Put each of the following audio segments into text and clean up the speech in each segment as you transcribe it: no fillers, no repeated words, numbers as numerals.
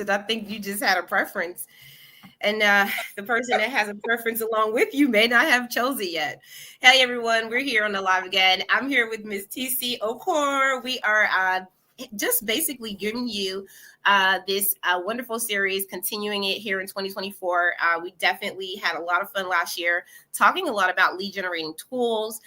I think you just had a preference. And the person that has a preference along with you may not have chosen yet. Hey, everyone, we're here on the live again. I'm here with Miss TeeCee Okore. We are just basically giving you this wonderful series, continuing it here in 2024. We definitely had a lot of fun last year, talking a lot about lead generating tools,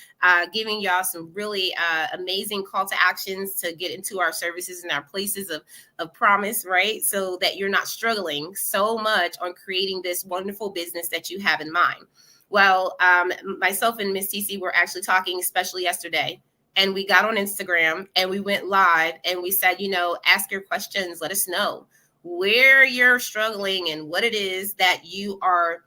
giving y'all some really amazing call to actions to get into our services and our places of promise, right? So that you're not struggling so much on creating this wonderful business that you have in mind. Well, myself and Miss TeeCee were actually talking, especially yesterday, and we got on Instagram and we went live and we said, ask your questions. Let us know where you're struggling and what it is that you are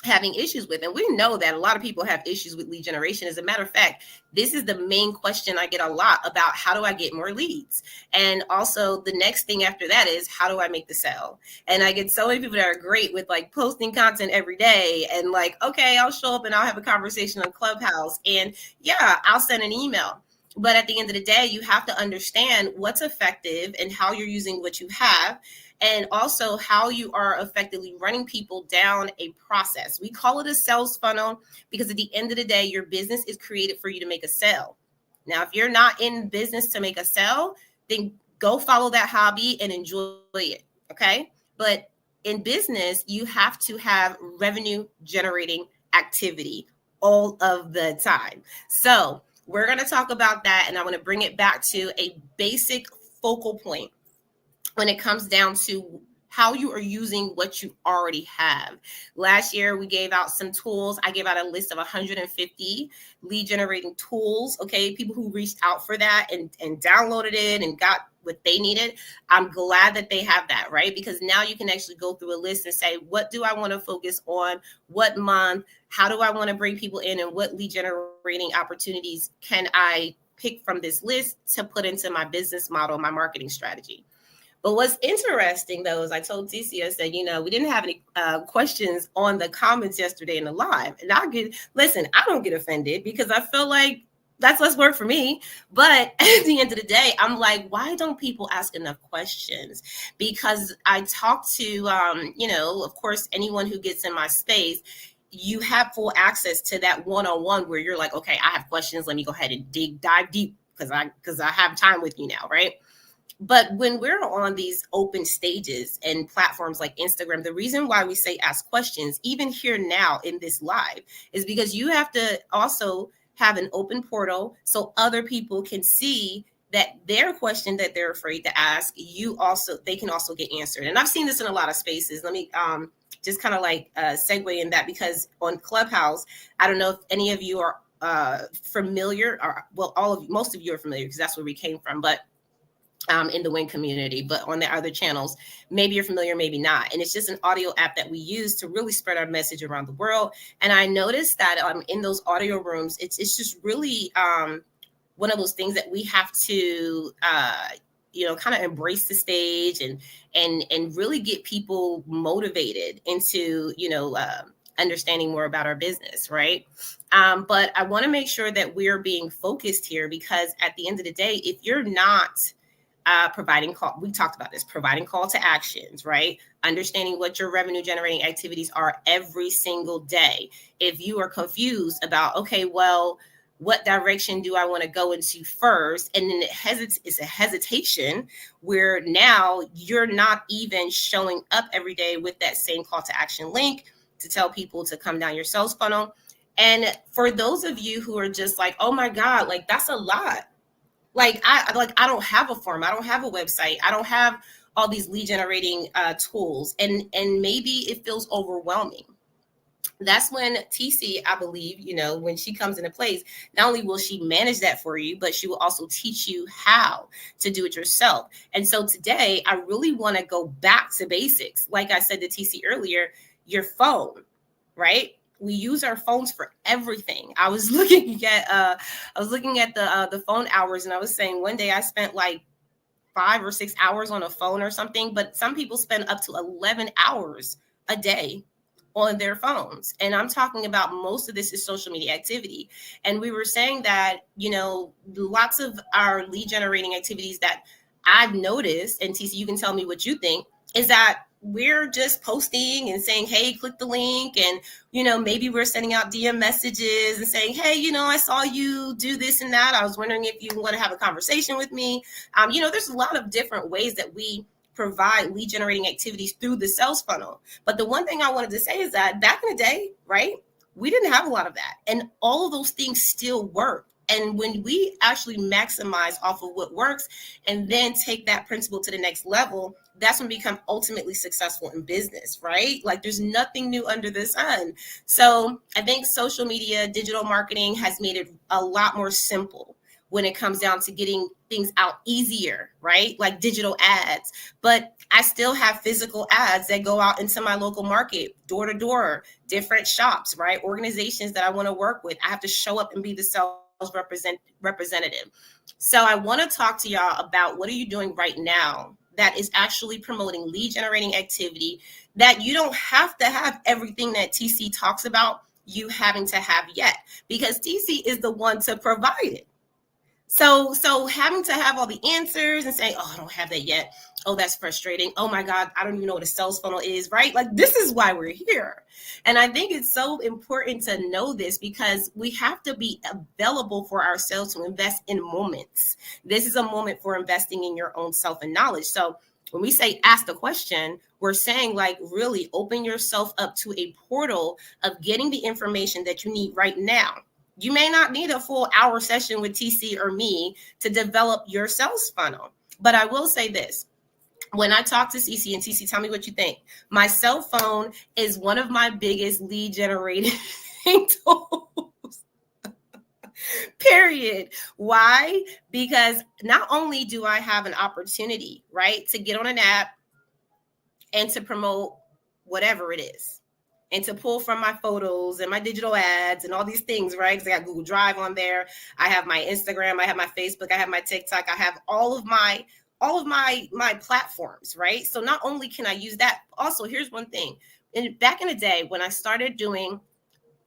having issues with. And we know that a lot of people have issues with lead generation. As a matter of fact, this is the main question I get a lot about: how do I get more leads? And also the next thing after that is, how do I make the sale? And I get so many people that are great with like posting content every day and like, okay, I'll show up and I'll have a conversation on Clubhouse and yeah, I'll send an email. But at the end of the day, you have to understand what's effective and how you're using what you have, and also how you are effectively running people down a process. We call it a sales funnel because at the end of the day, your business is created for you to make a sale. Now, if you're not in business to make a sale, then go follow that hobby and enjoy it, okay? But in business, you have to have revenue generating activity all of the time. So we're going to talk about that, and I want to bring it back to a basic focal point when it comes down to how you are using what you already have. Last year, we gave out some tools. I gave out a list of 150 lead generating tools, okay? People who reached out for that and downloaded it and got what they needed. I'm glad that they have that, right? Because now you can actually go through a list and say, what do I want to focus on? What month? How do I want to bring people in? And what lead generating opportunities can I pick from this list to put into my business model, my marketing strategy? But what's interesting, though, is I told TeeCee, I said, we didn't have any questions on the comments yesterday in the live. And I don't get offended because I feel like that's less work for me. But at the end of the day, I'm like, why don't people ask enough questions? Because I talk to, of course, anyone who gets in my space, you have full access to that one-on-one where you're like, okay, I have questions. Let me go ahead and dive deep because I have time with you now, right? But when we're on these open stages and platforms like Instagram, the reason why we say ask questions, even here now in this live, is because you have to also have an open portal so other people can see that their question that they're afraid to ask, they can also get answered. And I've seen this in a lot of spaces. Let me just kind of like segue in that, because on Clubhouse, I don't know if any of you are familiar, or well, most of you are familiar because that's where we came from, but in the Win community, but on the other channels, maybe you're familiar, maybe not. And it's just an audio app that we use to really spread our message around the world. And I noticed that in those audio rooms, it's just really one of those things that we have to, kind of embrace the stage and really get people motivated into, understanding more about our business, right? But I want to make sure that we're being focused here, because at the end of the day, if you're not providing call to actions, right? Understanding what your revenue generating activities are every single day. If you are confused about, okay, well, what direction do I want to go into first? And then it's a hesitation where now you're not even showing up every day with that same call to action link to tell people to come down your sales funnel. And for those of you who are just like, oh my God, like that's a lot. I don't have a form. I don't have a website. I don't have all these lead generating tools. And maybe it feels overwhelming. That's when TeeCee, I believe, when she comes into place, not only will she manage that for you, but she will also teach you how to do it yourself. And so today, I really want to go back to basics. Like I said to TeeCee earlier, your phone, right? We use our phones for everything. I was looking at the phone hours, and I was saying one day I spent like 5 or 6 hours on a phone or something, but some people spend up to 11 hours a day on their phones. And I'm talking about most of this is social media activity. And we were saying that, lots of our lead generating activities that I've noticed, and TeeCee, you can tell me what you think, is that we're just posting and saying, hey, click the link. And, maybe we're sending out DM messages and saying, hey, I saw you do this and that. I was wondering if you want to have a conversation with me. There's a lot of different ways that we provide lead generating activities through the sales funnel. But the one thing I wanted to say is that back in the day, right, we didn't have a lot of that. And all of those things still work. And when we actually maximize off of what works and then take that principle to the next level, that's when we become ultimately successful in business, right? Like there's nothing new under the sun. So I think social media, digital marketing has made it a lot more simple when it comes down to getting things out easier, right? Like digital ads. But I still have physical ads that go out into my local market, door to door, different shops, right? Organizations that I want to work with. I have to show up and be the sales representative. So I want to talk to y'all about what are you doing right now that is actually promoting lead generating activity that you don't have to have everything that TeeCee talks about you having to have yet, because TeeCee is the one to provide it. So having to have all the answers and saying, oh, I don't have that yet. Oh, that's frustrating. Oh my God, I don't even know what a sales funnel is, right? Like this is why we're here. And I think it's so important to know this because we have to be available for ourselves to invest in moments. This is a moment for investing in your own self and knowledge. So when we say ask the question, we're saying like really open yourself up to a portal of getting the information that you need right now. You may not need a full hour session with TeeCee or me to develop your sales funnel. But I will say this. When I talk to TeeCee and TeeCee, tell me what you think. My cell phone is one of my biggest lead generating tools. Period. Why? Because not only do I have an opportunity, right, to get on an app and to promote whatever it is, and to pull from my photos and my digital ads and all these things, right? Because I got Google Drive on there. I have my Instagram. I have my Facebook. I have my TikTok. I have all of my platforms, right? So not only can I use that, also here's one thing. Back in the day when I started doing,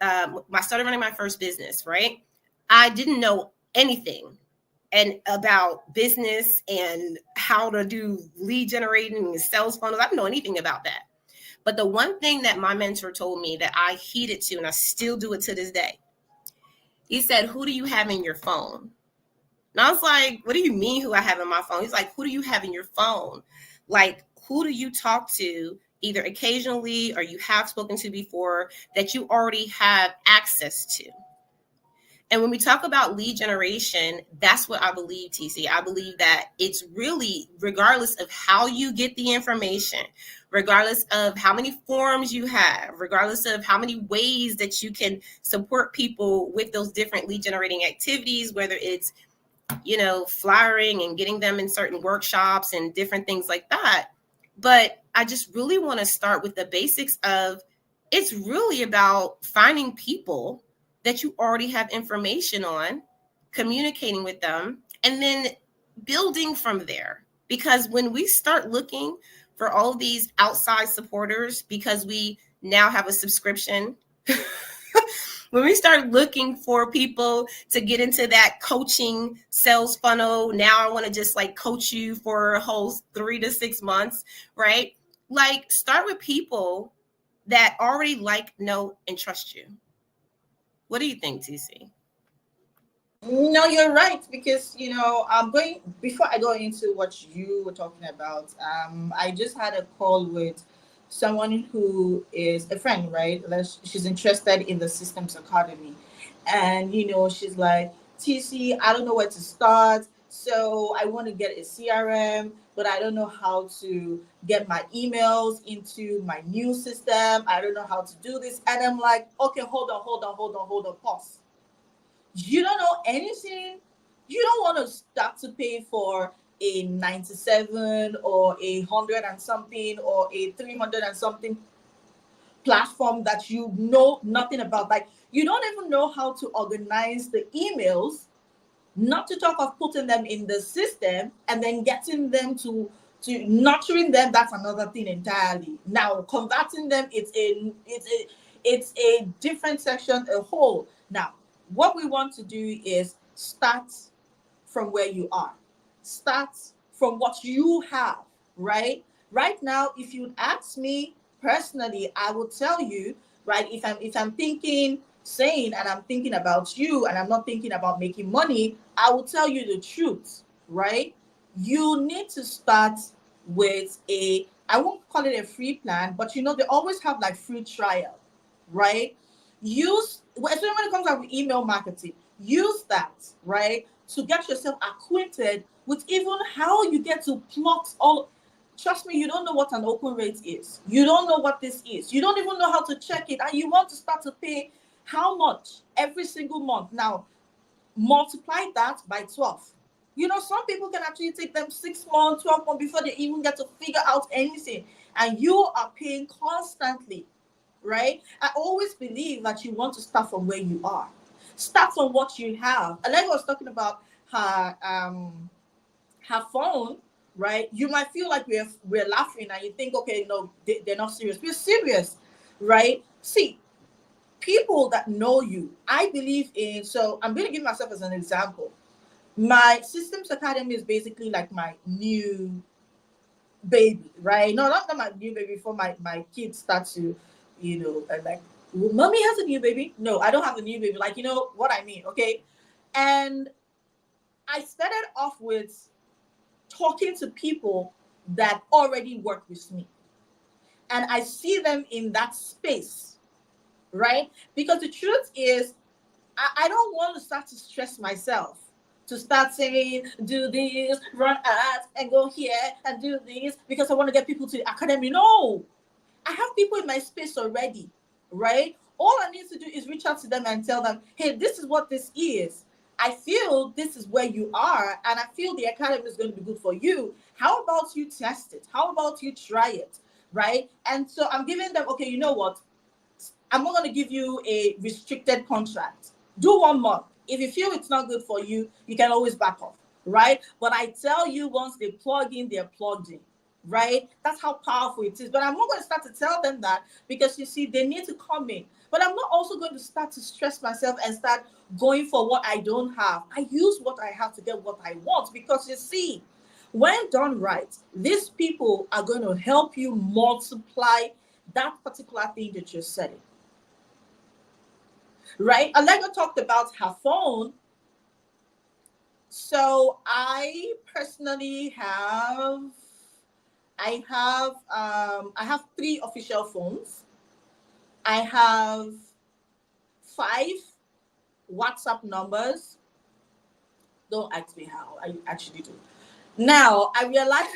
I started running my first business, right? I didn't know anything and about business and how to do lead generating and sales funnels. I didn't know anything about that. But the one thing that my mentor told me that I heeded to, and I still do it to this day, he said, who do you have in your phone? And I was like, what do you mean who I have in my phone? He's like, who do you have in your phone? Like, who do you talk to either occasionally or you have spoken to before that you already have access to? And when we talk about lead generation, that's what I believe, TeeCee. I believe that it's really, regardless of how you get the information, regardless of how many forms you have, regardless of how many ways that you can support people with those different lead generating activities, whether it's, flyering and getting them in certain workshops and different things like that. But I just really want to start with the basics of it's really about finding people that you already have information on, communicating with them, and then building from there. Because when we start looking for all these outside supporters, because we now have a subscription, when we start looking for people to get into that coaching sales funnel, now I want to just like coach you for a whole 3 to 6 months, right? Like start with people that already like, know, and trust you. What do you think, TeeCee? No, you're right because I'm going before I go into what you were talking about. I just had a call with someone who is a friend, right? She's interested in the Systems Academy, and she's like, TC, I don't know where to start. So I want to get a CRM, but I don't know how to get my emails into my new system. I don't know how to do this, and I'm like, okay, hold on, pause. You don't know anything. You don't want to start to pay for a 97 or a 100 and something or a 300 and something platform that you know nothing about. Like you don't even know how to organize the emails, not to talk of putting them in the system and then getting them to nurturing them. That's another thing entirely. Now converting them, it's a different section, a whole. Now what we want to do is start from where you are. Start from what you have, right? Right now, if you'd ask me personally, I would tell you, right, if I'm thinking sane and I'm thinking about you and I'm not thinking about making money, I will tell you the truth, right? You need to start with a, I won't call it a free plan, but you know, they always have like free trial, right? Use, especially when it comes out with email marketing, use that, right, to get yourself acquainted with even how you get to plot all. Trust me, you don't know what an open rate is. You don't know what this is. You don't even know how to check it. And you want to start to pay how much every single month. Now, multiply that by 12. You know, some people can actually take them 6 months, 12 months before they even get to figure out anything. And you are paying constantly, right? I always believe that you want to start from where you are. Start from what you have. Allegra was talking about her phone, right? You might feel like we're laughing and you think, okay, no, they're not serious. We're serious, right? See, people that know you, I believe in. So I'm going to give myself as an example. My Systems Academy is basically like my new baby, right? No, not my new baby. Before my kids start to, like, well, mommy has a new baby. No, I don't have a new baby. Like, you know what I mean, okay? And I started off with talking to people that already work with me. And I see them in that space, right? Because the truth is, I don't want to start to stress myself to start saying, do this, run ads, and go here and do this because I want to get people to the academy. No, I have people in my space already, right? All I need to do is reach out to them and tell them, hey, this is what this is. I feel this is where you are, and I feel the academy is going to be good for you. How about you test it? How about you try it, right? And so I'm giving them, okay, you know what? I'm not going to give you a restricted contract. Do 1 month. If you feel it's not good for you, you can always back off, right? But I tell you, once they plug in, they're plugged in, right? That's how powerful it is. But I'm not going to start to tell them that because you see, they need to come in. But I'm not also going to start to stress myself and start going for what I don't have. I use what I have to get what I want because you see, when done right, these people are going to help you multiply that particular thing that you're setting. Right? Allegra talked about her phone. So I personally have 3 official phones. I have 5 WhatsApp numbers. Don't ask me how. I actually do. Now I realize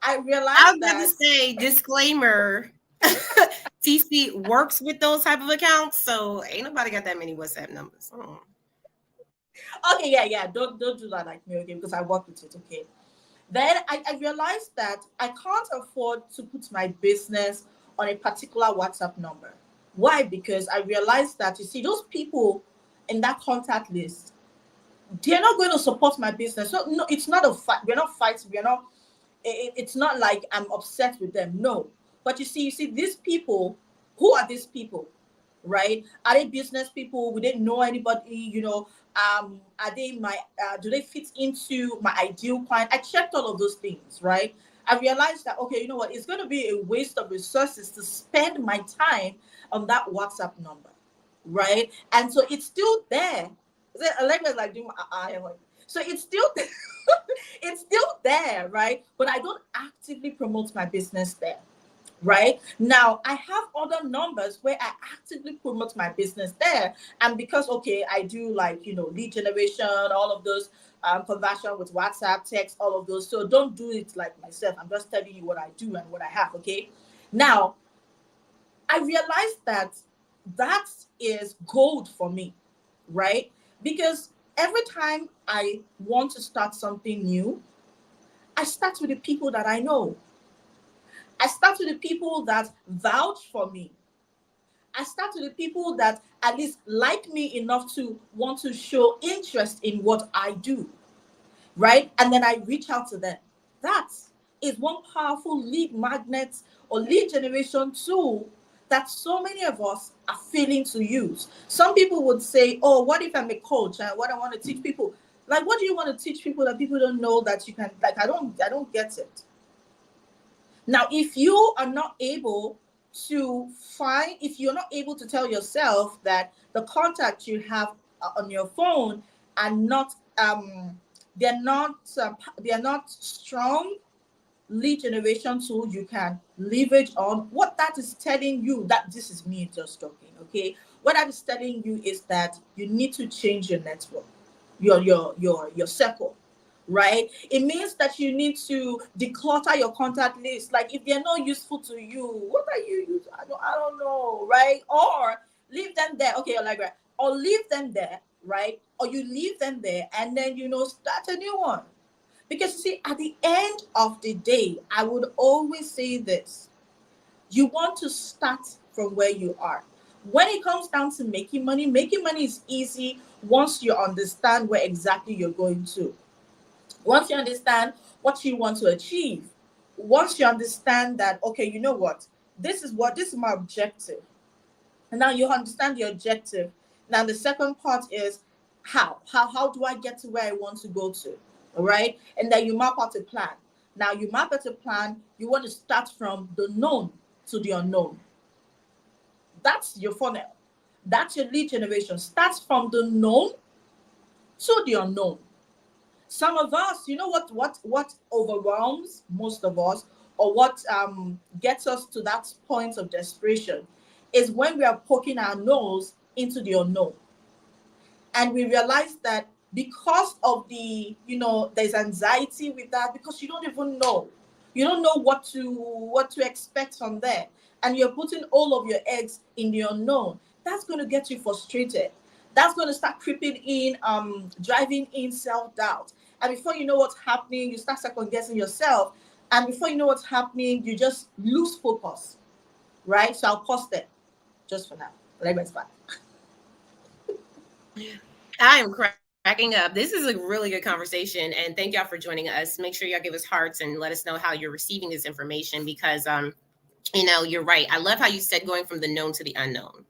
I was about to that. say disclaimer. TC works with those type of accounts, so ain't nobody got that many WhatsApp numbers. Oh. Okay, yeah. Don't do that like me, okay? Because I work with it, okay? Then I realized that I can't afford to put my business on a particular WhatsApp number. Why? Because I realized that, you see, those people in that contact list, they're not going to support my business. So no, it's not a fight. We're not fighting. We're not. It's not like I'm upset with them. No. But you see, these people. Who are these people? Right? Are they business people? We didn't know anybody. Are they my? Do they fit into my ideal client? I checked all of those things. Right? I realized that, okay, you know what? It's going to be a waste of resources to spend my time on that WhatsApp number, right? And so it's still there. Allegra's like doing my eye. I'm like, so it's still it's still there, right? But I don't actively promote my business there. Right now, I have other numbers where I actively promote my business there, and because, okay, I do, like, lead generation, all of those, conversion with WhatsApp, text, all of those. So don't do it like myself. I'm just telling you what I do and what I have. Okay, now I realized that that is gold for me, right? Because every time I want to start something new, I start with the people that I know. I start with the people that vouch for me. I start with the people that at least like me enough to want to show interest in what I do, right? And then I reach out to them. That is one powerful lead magnet or lead generation tool that so many of us are failing to use. Some people would say, oh, what if I'm a coach and what I want to teach people? Like, what do you want to teach people that people don't know that you can? Like, I don't get it. Now, if you are not able to find, if you're not able to tell yourself that the contacts you have on your phone are not, they're not, they're not strong lead generation tool you can leverage on, what that is telling you, that this is me just talking, okay? What that is telling you is that you need to change your network, your circle, right? It means that you need to declutter your contact list. Like if they're not useful to you, what are you using? I don't know, right? Or leave them there. Okay, Allegra. Or leave them there, right? Or you leave them there and then start a new one. Because you see, at the end of the day, I would always say this: you want to start from where you are. When it comes down to making money is easy once you understand where exactly you're going to. Once you understand what you want to achieve, once you understand that, okay, you know what, this is my objective. And now you understand the objective. Now the second part is how do I get to where I want to go to? All right. And then you map out a plan. Now you map out a plan. You want to start from the known to the unknown. That's your funnel. That's your lead generation. Starts from the known to the unknown. Some of us, you know what overwhelms most of us, or what gets us to that point of desperation, is when we are poking our nose into the unknown, and we realize that because of there's anxiety with that, because you don't know what to expect from there, and you're putting all of your eggs in the unknown. That's going to get you frustrated. That's going to start creeping in, driving in self-doubt. And before you know what's happening, you start second guessing yourself. And before you know what's happening, you just lose focus, right? So I'll pause there just for now. Let's back. I am cracking up. This is a really good conversation, and thank y'all for joining us. Make sure y'all give us hearts and let us know how you're receiving this information, because you're right. I love how you said going from the known to the unknown.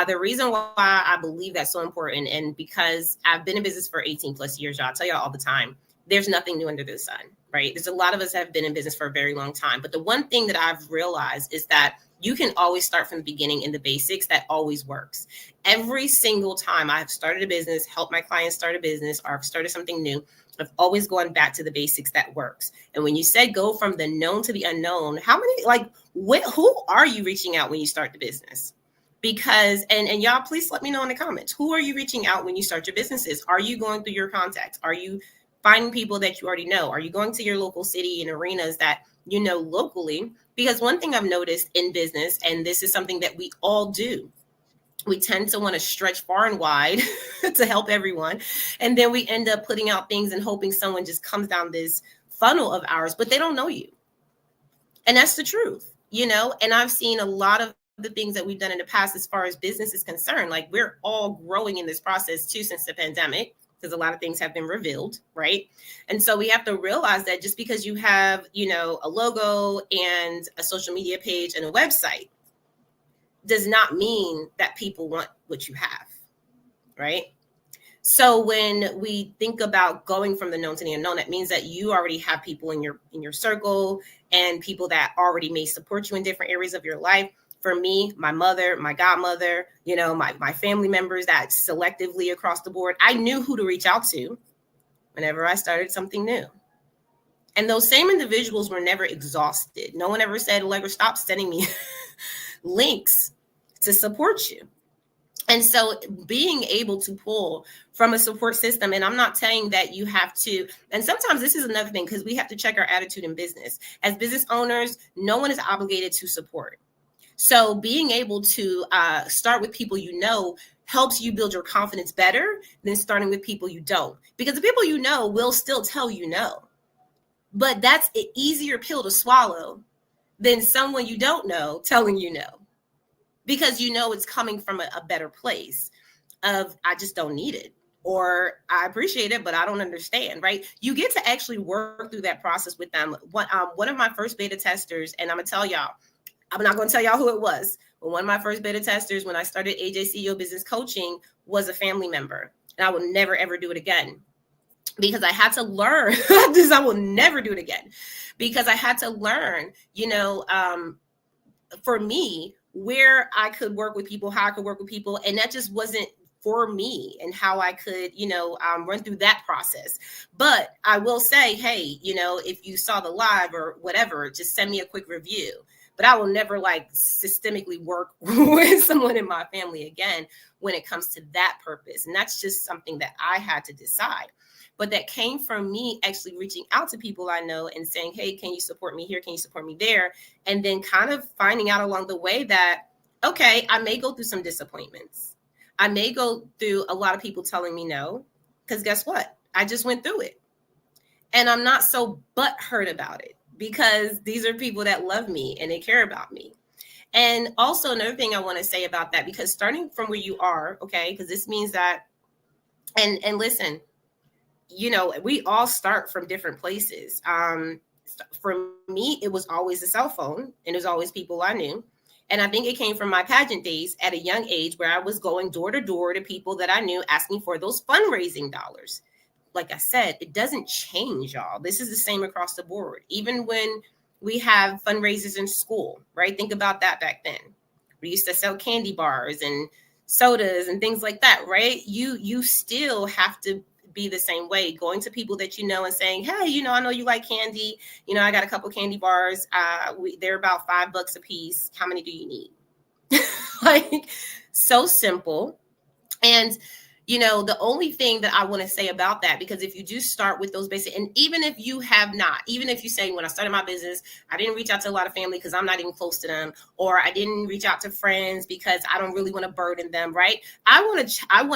The reason why I believe that's so important, and because I've been in business for 18 plus years, y'all, I tell y'all all the time, there's nothing new under the sun, right? There's a lot of us have been in business for a very long time. But the one thing that I've realized is that you can always start from the beginning in the basics. That always works. Every single time I've started a business, helped my clients start a business, or I've started something new, I've always gone back to the basics. That works. And when you said go from the known to the unknown, how many, who are you reaching out when you start the business? Because, and y'all, please let me know in the comments, who are you reaching out when you start your businesses? Are you going through your contacts? Are you finding people that you already know? Are you going to your local city and arenas that you know locally? Because one thing I've noticed in business, and this is something that we all do, we tend to want to stretch far and wide to help everyone. And then we end up putting out things and hoping someone just comes down this funnel of ours, but they don't know you. And that's the truth, and I've seen a lot of the things that we've done in the past as far as business is concerned. Like, we're all growing in this process too since the pandemic, because a lot of things have been revealed, right? And so we have to realize that just because you have, a logo and a social media page and a website does not mean that people want what you have, right? So when we think about going from the known to the unknown, that means that you already have people in your circle, and people that already may support you in different areas of your life. For me, my mother, my godmother, my family members, that selectively across the board, I knew who to reach out to whenever I started something new. And those same individuals were never exhausted. No one ever said, Allegra, stop sending me links to support you. And so being able to pull from a support system, and I'm not saying that you have to, and sometimes this is another thing, because we have to check our attitude in business. As business owners, no one is obligated to support. So being able to start with people helps you build your confidence better than starting with people you don't. Because the people will still tell you no. But that's an easier pill to swallow than someone you don't know telling you no. Because it's coming from a better place of, I just don't need it, or I appreciate it, but I don't understand, right? You get to actually work through that process with them. One of my first beta testers, and I'm going to tell y'all, I'm not going to tell y'all who it was, but one of my first beta testers when I started AJ CEO Business Coaching was a family member, and I will never, ever do it again. because I had to learn this. I will never do it again, because I had to learn, for me, where I could work with people, how I could work with people. And that just wasn't for me, and how I could, run through that process. But I will say, hey, if you saw the live or whatever, just send me a quick review. But I will never like systemically work with someone in my family again when it comes to that purpose. And that's just something that I had to decide. But that came from me actually reaching out to people I know and saying, hey, can you support me here? Can you support me there? And then kind of finding out along the way that, okay, I may go through some disappointments. I may go through a lot of people telling me no, because guess what? I just went through it. And I'm not so butthurt about it, because these are people that love me and they care about me. And also another thing I want to say about that, because starting from where you are, okay, because this means that, and listen, we all start from different places. For me, it was always a cell phone, and it was always people I knew. And I think it came from my pageant days at a young age, where I was going door to door to people that I knew, asking for those fundraising dollars. Like I said, it doesn't change, y'all. This is the same across the board. Even when we have fundraisers in school, right? Think about that back then. We used to sell candy bars and sodas and things like that, right? You still have to be the same way, going to people that you know and saying, hey, I know you like candy. I got a couple candy bars. They're about $5 a piece. How many do you need? Like, so simple. And the only thing that I want to say about that, because if you do start with those basic, and even if you have not, even if you say, when I started my business, I didn't reach out to a lot of family because I'm not even close to them, or I didn't reach out to friends because I don't really want to burden them, right? I want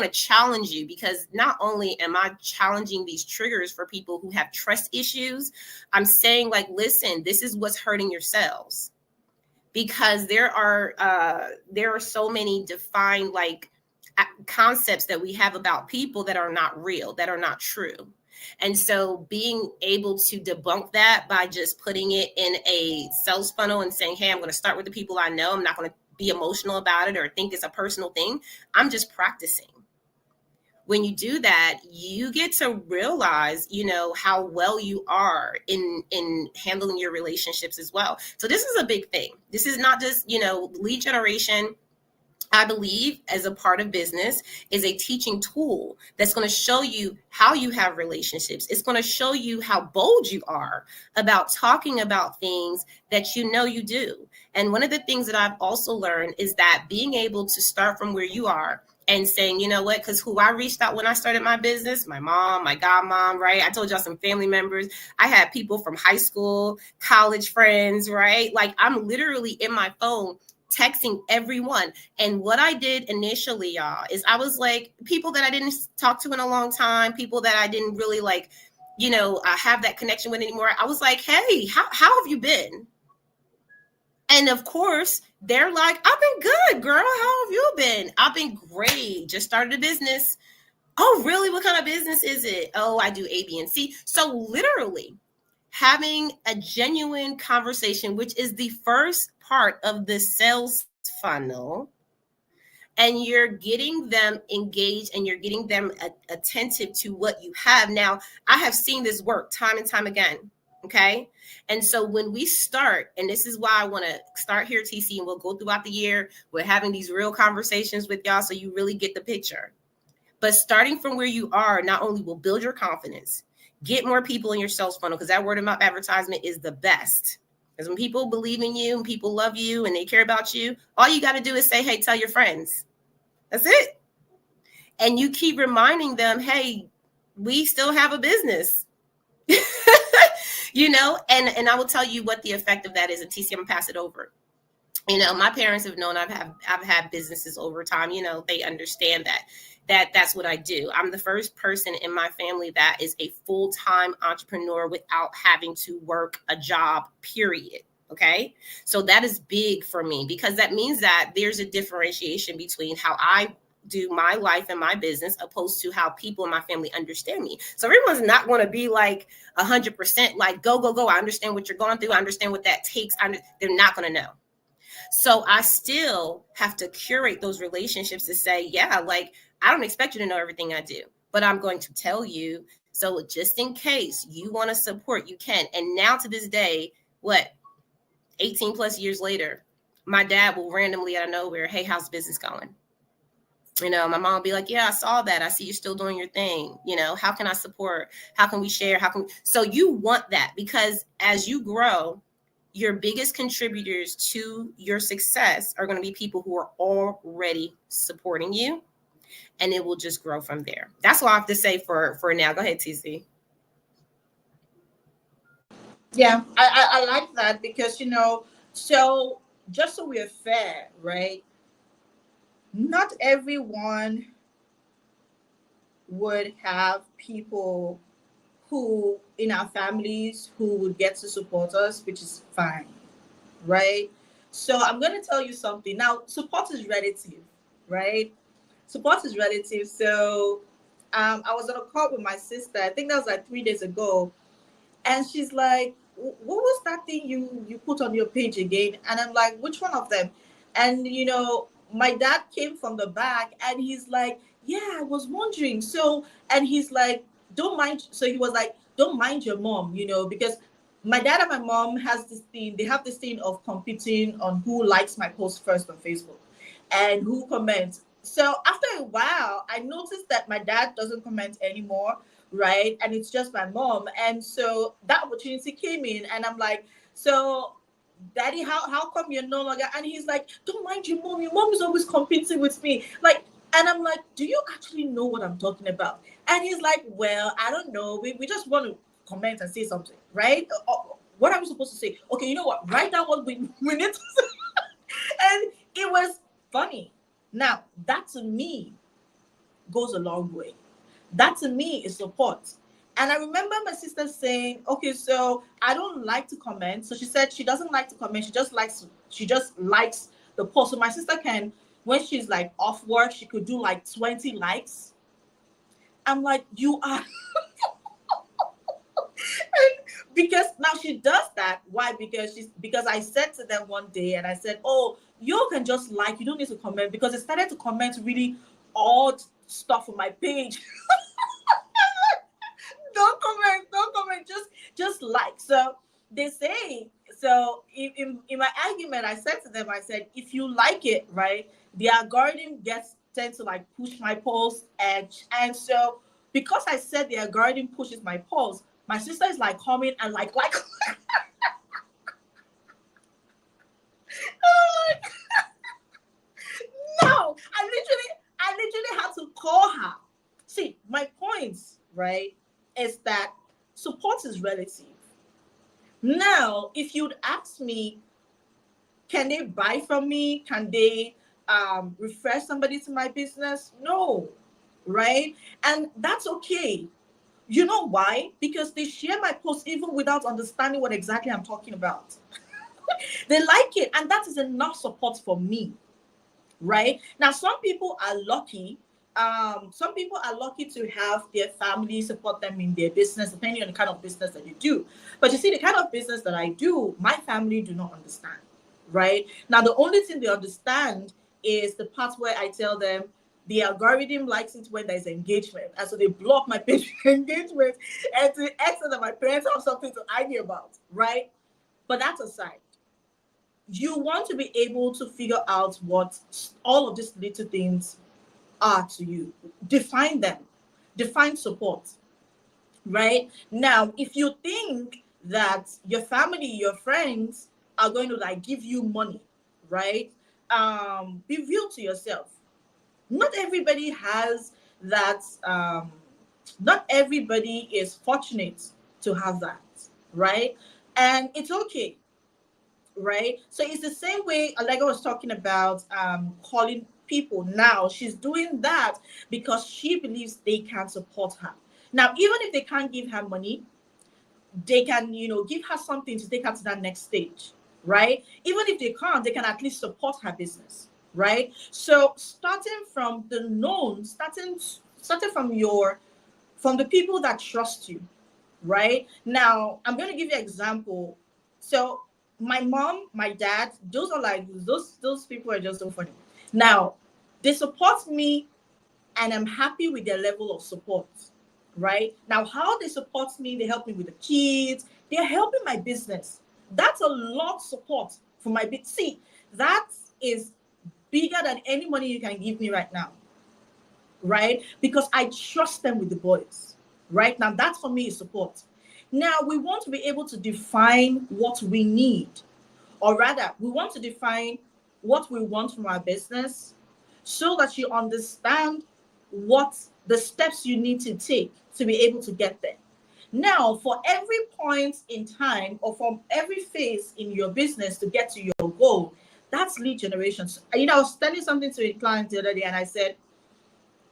to challenge you, because not only am I challenging these triggers for people who have trust issues, I'm saying, like, listen, this is what's hurting yourselves, because there are so many defined, like, concepts that we have about people that are not real, that are not true. And so being able to debunk that by just putting it in a sales funnel and saying, hey, I'm going to start with the people I know. I'm not going to be emotional about it or think it's a personal thing. I'm just practicing. When you do that, you get to realize, how well you are in handling your relationships as well. So this is a big thing. This is not just, lead generation. I believe, as a part of business, is a teaching tool that's going to show you how you have relationships. It's going to show you how bold you are about talking about things that you do. And one of the things that I've also learned is that being able to start from where you are and saying, you know what, because who I reached out when I started my business, my mom, my godmom, right? I told y'all some family members. I had people from high school, college friends, right? Like, I'm literally in my phone texting everyone. And what I did initially, y'all, is I was like, people that I didn't talk to in a long time, people that I didn't really like, have that connection with anymore. I was like, hey, how have you been? And of course, they're like, I've been good, girl. How have you been? I've been great. Just started a business. Oh, really? What kind of business is it? Oh, I do A, B, and C. So literally having a genuine conversation, which is the first part of the sales funnel, and you're getting them engaged and you're getting them attentive to what you have. Now, I have seen this work time and time again. Okay. And so when we start, and this is why I want to start here, TeeCee, and we'll go throughout the year, we're having these real conversations with y'all so you really get the picture. But starting from where you are not only will build your confidence, get more people in your sales funnel, because that word of mouth advertisement is the best. Because when people believe in you and people love you and they care about you, all you got to do is say, hey, tell your friends. That's it. And you keep reminding them, hey, we still have a business. And I will tell you what the effect of that is. And TeeCee, I'm gonna pass it over. My parents have known I've had businesses over time. They understand that's what I do. I'm the first person in my family that is a full-time entrepreneur without having to work a job, period. Okay. So that is big for me, because that means that there's a differentiation between how I do my life and my business opposed to how people in my family understand me. So everyone's not going to be like 100% like, go, go, go. I understand what you're going through. I understand what that takes. They're not going to know. So I still have to curate those relationships to say, yeah, like, I don't expect you to know everything I do, but I'm going to tell you So just in case you want to support, you can. And now to this day, 18 plus years later, my dad will randomly out of nowhere, hey, how's business going? My mom will be like, yeah, I saw that. I see you're still doing your thing. How can I support? How can we share? So you want that, because as you grow, your biggest contributors to your success are going to be people who are already supporting you, and it will just grow from there. That's what I have to say for now. Go ahead, TeeCee. Yeah, I like that because, so just so we're fair, right? Not everyone would have people who in our families who would get to support us, which is fine, right? So I'm going to tell you something. Now, support is relative, right? Support is relative. So I was on a call with my sister. I think that was like 3 days ago. And she's like, what was that thing you put on your page again? And I'm like, which one of them? And, my dad came from the back and he's like, yeah, I was wondering. So, and he's like, don't mind. So he was like, don't mind your mom, because my dad and my mom they have this thing of competing on who likes my post first on Facebook and who comments. So after a while, I noticed that my dad doesn't comment anymore, right? And it's just my mom. And so that opportunity came in, and I'm like, so daddy, how come you're no longer? And he's like, don't mind your mom. Your mom is always competing with me. Like, and I'm like, do you actually know what I'm talking about? And he's like, well, I don't know. We just want to comment and say something, right? What are we supposed to say? Okay, you know what? Write down what we need to say. And it was funny. Now, that to me goes a long way. That to me is support. And I remember my sister saying, okay, so I don't like to comment. So she said she doesn't like to comment. She just likes the post. So my sister can, when she's like off work, she could do like 20 likes. I'm like, you are. Because now she does that. Why? Because I said to them one day, and I said, oh, you can just like, you don't need to comment, because they started to comment really odd stuff on my page. Don't comment, just like. So they say, so in my argument, I said to them, I said, if you like it, right, the algorithm tends to like push my post, and so because I said the algorithm pushes my post, my sister is like coming and like no, I literally had to call her. See, my points, right, is that support is relative. Now, if you'd ask me, can they buy from me? Can they refer somebody to my business? No, right? And that's okay. You know why? Because they share my post even without understanding what exactly I'm talking about. They like it, and that is enough support for me, right? Now, some people are lucky. Some people are lucky to have their family support them in their business, depending on the kind of business that you do. But you see, the kind of business that I do, my family do not understand, right? Now, the only thing they understand is the part where I tell them the algorithm likes it when there's engagement. And so they block my page engagement, and to the extent that my parents have something to argue about, right? But that's aside. You want to be able to figure out what all of these little things are to you. Define them. Define support. Right? Now, if you think that your family, your friends are going to like give you money, right? Be real to yourself. Not everybody has that. Not everybody is fortunate to have that, right? And it's okay, right? So it's the same way Allegra was talking about calling people. Now she's doing that because she believes they can support her. Now, even if they can't give her money, they can, give her something to take her to that next stage, right? Even if they can't, they can at least support her business, right? So starting from the known, starting from the people that trust you, right? Now, I'm going to give you an example. So my mom, my dad, those are like those people are just so funny. Now, they support me, and I'm happy with their level of support, right? Now, how they support me, they help me with the kids, they're helping my business. That's a lot of support for my business. See, that is bigger than any money you can give me right now, right? Because I trust them with the boys, right? Now, that for me is support. Now, we want to be able to define what we need, or rather, we want to define what we want from our business so that you understand what the steps you need to take to be able to get there. Now, for every point in time or from every phase in your business to get to your goal, that's lead generation. You know, I was telling something to a client the other day and I said,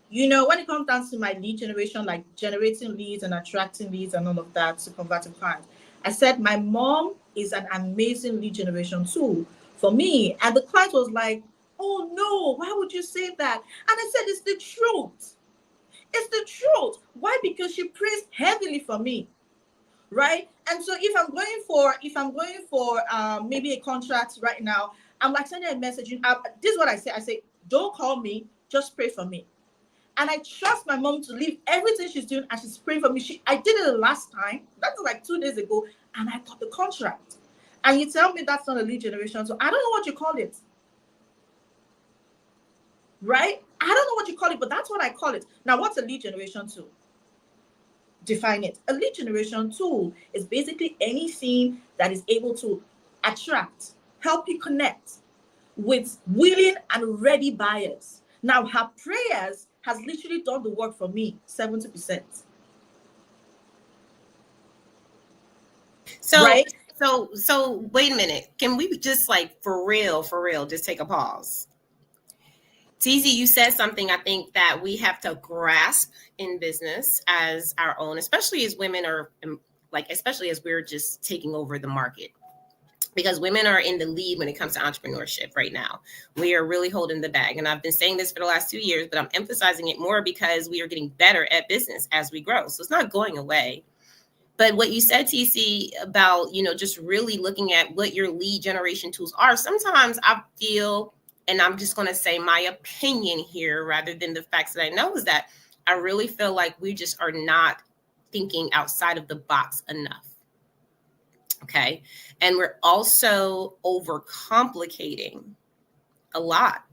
you know, when it comes down to my lead generation, like generating leads and attracting leads and all of that to convert to clients, I said my mom is an amazing lead generation tool for me. And the client was like, oh no, why would you say that? And I said, it's the truth. It's the truth. Why? Because she prays heavily for me, right? And so if I'm going for maybe a contract right now, I'm like sending a message. This is what I say. I say, don't call me, just pray for me. And I trust my mom to leave everything she's doing and she's praying for me. I did it the last time. That was like 2 days ago, and I got the contract. And you tell me that's not a lead generation, so I don't know what you call it. Right? I don't know what you call it, but that's what I call it. Now, what's a lead generation tool? Define it. A lead generation tool is basically anything that is able to attract, help you connect with willing and ready buyers. Now, her prayers has literally done the work for me, 70%. So, right? So wait a minute. Can we just like for real, just take a pause? TeeCee, you said something I think that we have to grasp in business as our own, especially as women are like, especially as we're just taking over the market. Because women are in the lead when it comes to entrepreneurship right now. We are really holding the bag. And I've been saying this for the last 2 years, but I'm emphasizing it more because we are getting better at business as we grow. So it's not going away. But what you said, TeeCee, about, you know, just really looking at what your lead generation tools are. Sometimes I feel, and I'm just going to say my opinion here rather than the facts that I know, is that I really feel like we just are not thinking outside of the box enough. Okay. And we're also overcomplicating a lot.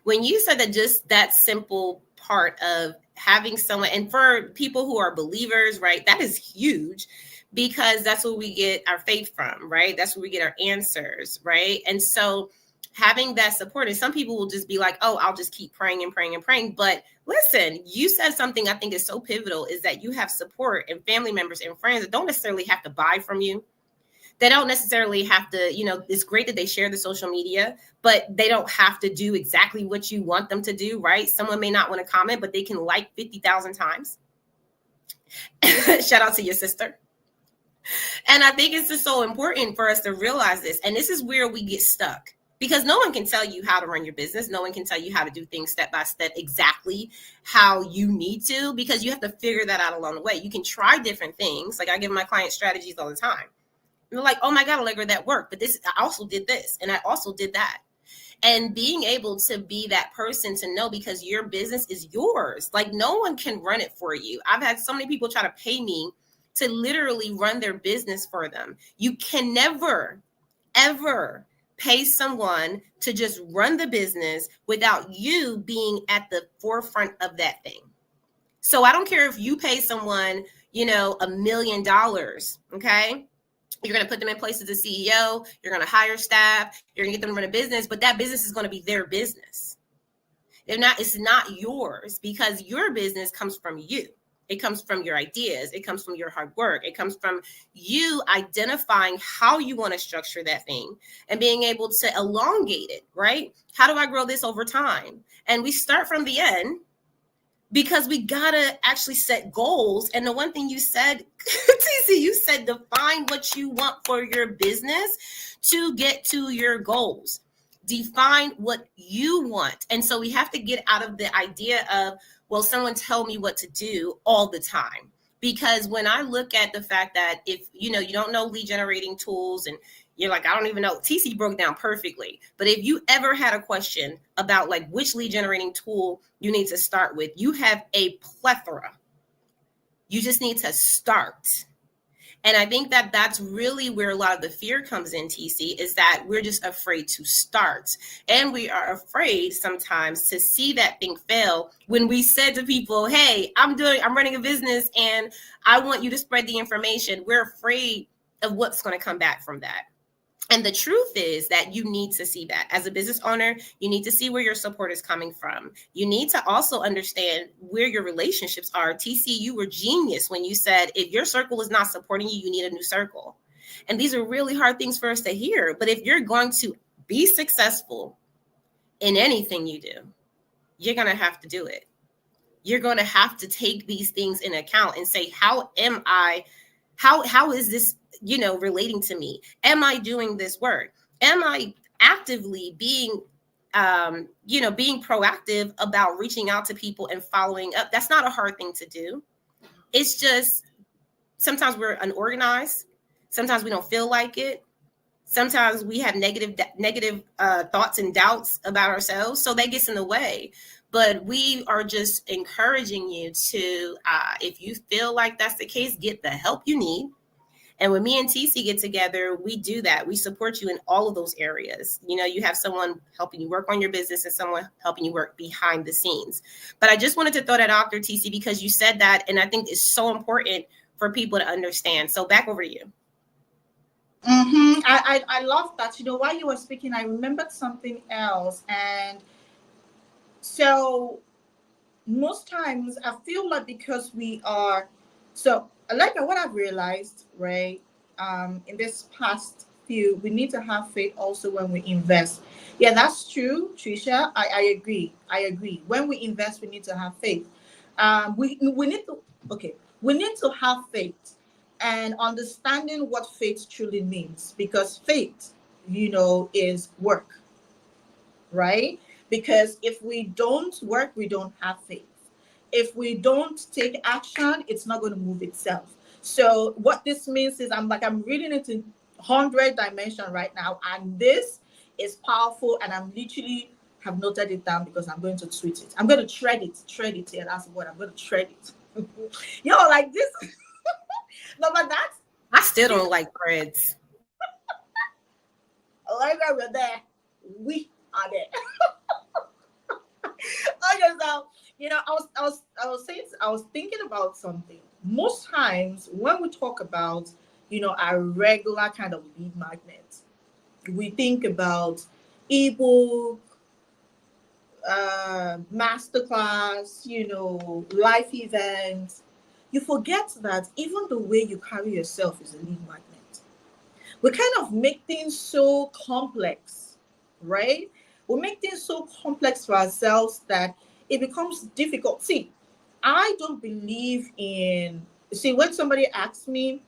When you said that, just that simple part of having someone, and for people who are believers, right, that is huge because that's where we get our faith from, right? That's where we get our answers, right? And so having that support, and some people will just be like, oh, I'll just keep praying and praying and praying. But listen, you said something I think is so pivotal, is that you have support and family members and friends that don't necessarily have to buy from you. They don't necessarily have to, you know, it's great that they share the social media, but they don't have to do exactly what you want them to do, right? Someone may not want to comment, but they can like 50,000 times. Shout out to your sister. And I think it's just so important for us to realize this. And this is where we get stuck, because no one can tell you how to run your business. No one can tell you how to do things step by step exactly how you need to, because you have to figure that out along the way. You can try different things. Like I give my clients strategies all the time. And they're like, oh my God, Allegra, that worked. But this, I also did this and I also did that. And being able to be that person to know, because your business is yours. Like no one can run it for you. I've had so many people try to pay me to literally run their business for them. You can never, ever pay someone to just run the business without you being at the forefront of that thing. So I don't care if you pay someone, you know, $1 million, okay? You're going to put them in place as a CEO. You're going to hire staff. You're going to get them to run a business, but that business is going to be their business. It's not yours, because your business comes from you. It comes from your ideas. It comes from your hard work. It comes from you identifying how you want to structure that thing and being able to elongate it, right? How do I grow this over time? And we start from the end, because we got to actually set goals. And the one thing you said, TeeCee, you said define what you want for your business to get to your goals. Define what you want. And so we have to get out of the idea of, well, someone tell me what to do all the time. Because when I look at the fact that if, you know, you don't know lead generating tools and you're like, I don't even know, TeeCee broke down perfectly. But if you ever had a question about like which lead generating tool you need to start with, you have a plethora You just need to start. And I think that that's really where a lot of the fear comes in, TC, is that we're just afraid to start. And we are afraid sometimes to see that thing fail when we said to people, hey, I'm running a business and I want you to spread the information. We're afraid of what's going to come back from that. And the truth is that you need to see that. As a business owner, you need to see where your support is coming from. You need to also understand where your relationships are. TC, you were genius when you said, if your circle is not supporting you, you need a new circle. And these are really hard things for us to hear. But if you're going to be successful in anything you do, you're going to have to do it. You're going to have to take these things in account and say, how is this, relating to me? Am I doing this work? Am I actively being proactive about reaching out to people and following up? That's not a hard thing to do. It's just sometimes we're unorganized. Sometimes we don't feel like it. Sometimes we have negative thoughts and doubts about ourselves. So that gets in the way. But we are just encouraging you to, if you feel like that's the case, get the help you need. And when me and TeeCee get together, we do that. We support you in all of those areas. You have someone helping you work on your business and someone helping you work behind the scenes. But I just wanted to throw that out there, TeeCee, because you said that, and I think it's so important for people to understand. So back over to you. I love that. While you were speaking, I remembered something else. And so most times I feel like because we are, so like what I've realized, right, in this past few, we need to have faith also when we invest. Yeah, that's true, Trisha. I agree. When we invest, we need to have faith. We need to have faith and understanding what faith truly means, because faith, is work, right? Because if we don't work, we don't have faith. If we don't take action, it's not going to move itself. So what this means is I'm reading it in 100 dimension right now, and this is powerful, and I'm literally have noted it down because I'm going to tweet it. I'm going to tread it. Yeah, that's what I'm going to tread it. Like this. No, but that's. I still don't like threads. Allegra, we're there. We are there. Okay, so I was thinking about something. Most times when we talk about, our regular kind of lead magnet, we think about ebook, masterclass, life events. You forget that even the way you carry yourself is a lead magnet. We kind of make things so complex, right? We make things so complex for ourselves that it becomes difficult. See, I don't believe in, when somebody asks me,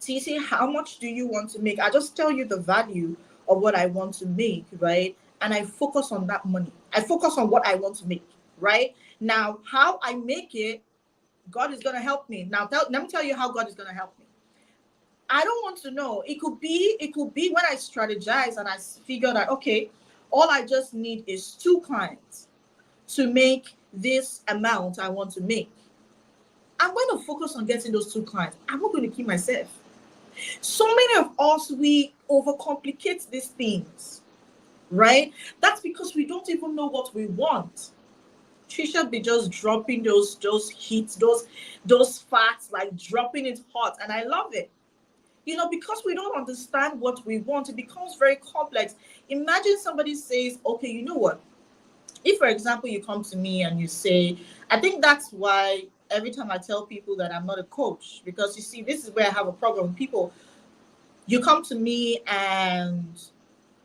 TeeCee, how much do you want to make? I just tell you the value of what I want to make, right? And I focus on that money. I focus on what I want to make, right? Now, how I make it, God is going to help me. Now, let me tell you how God is going to help me. I don't want to know. It could be when I strategize and I figure that, okay, all I just need is 2 clients to make this amount I want to make. I'm going to focus on getting those 2 clients. I'm not going to keep myself. So many of us, we overcomplicate these things, right? That's because we don't even know what we want. Trisha be just dropping those hits, those facts, like dropping it hot, and I love it. Because we don't understand what we want, it becomes very complex. Imagine somebody says, okay, you know what? If, for example, you come to me and you say, I think that's why every time I tell people that I'm not a coach, because you see, this is where I have a problem with people. You come to me and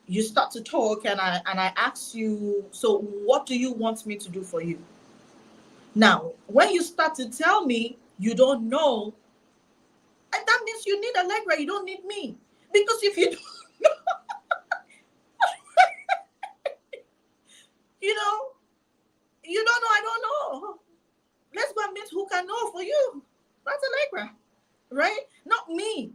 you start to talk, and I ask you, so what do you want me to do for you? Now, when you start to tell me you don't know, and that means you need Allegra, you don't need me. Because if you don't know, you don't know, I don't know. Let's go and meet who can know for you. That's Allegra, right? Not me.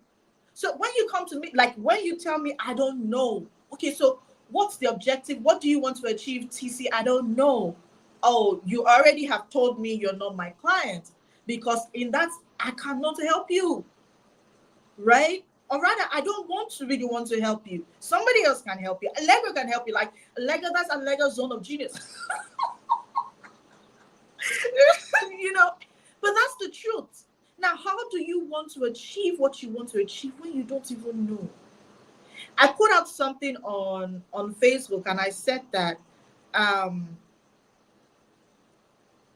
So when you come to me, like when you tell me, I don't know. Okay, so what's the objective? What do you want to achieve, TeeCee? I don't know. Oh, you already have told me you're not my client. because in that, I cannot help you, right? Or rather, I don't really want to help you. Somebody else can help you. Allegra can help you. Like Allegra, that's Allegra's zone of genius. You know, but that's the truth. Now, how do you want to achieve what you want to achieve when you don't even know? I put out something on Facebook, and I said that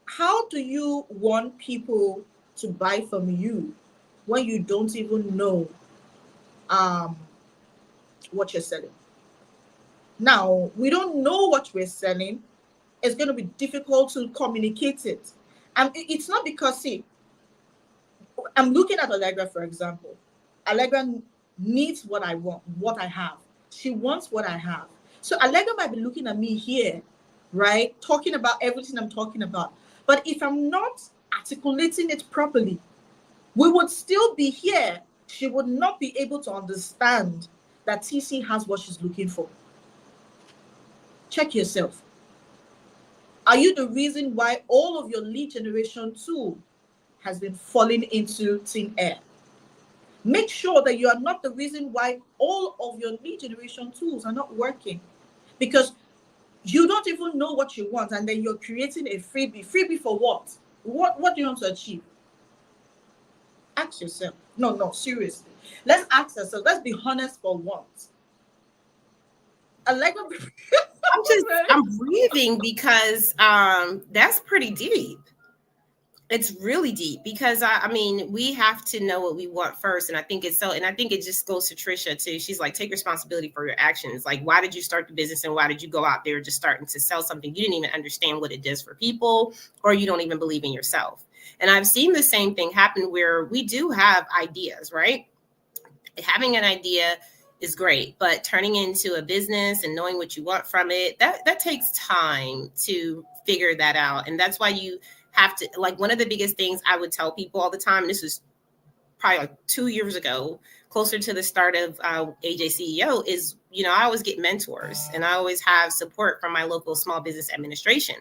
how do you want people to buy from you when you don't even know what you're selling? Now, we don't know what we're selling. It's going to be difficult to communicate it. And it's not because, see, I'm looking at Allegra, for example. Allegra needs what I want, what I have. She wants what I have. So Allegra might be looking at me here, right? Talking about everything I'm talking about. But if I'm not articulating it properly, we would still be here. She would not be able to understand that TeeCee has what she's looking for. Check yourself. Are you the reason why all of your lead generation tool has been falling into thin air? Make sure that you are not the reason why all of your lead generation tools are not working, because you don't even know what you want, and then you're creating a freebie. Freebie for what? What do you want to achieve? Ask yourself. No, seriously. Let's ask ourselves. Let's be honest for once. Allegra, I'm breathing because that's pretty deep. It's really deep because I mean, we have to know what we want first. And I think it's so, and I think it just goes to Trisha too. She's like, take responsibility for your actions. Like, why did you start the business and why did you go out there just starting to sell something? You didn't even understand what it does for people, or you don't even believe in yourself. And I've seen the same thing happen where we do have ideas, right? Having an idea is great, but turning into a business and knowing what you want from it, that takes time to figure that out. And that's why you have to, like, one of the biggest things I would tell people all the time, and this was probably like 2 years ago, closer to the start of AJ CEO, is, you know, I always get mentors and I always have support from my local small business administration.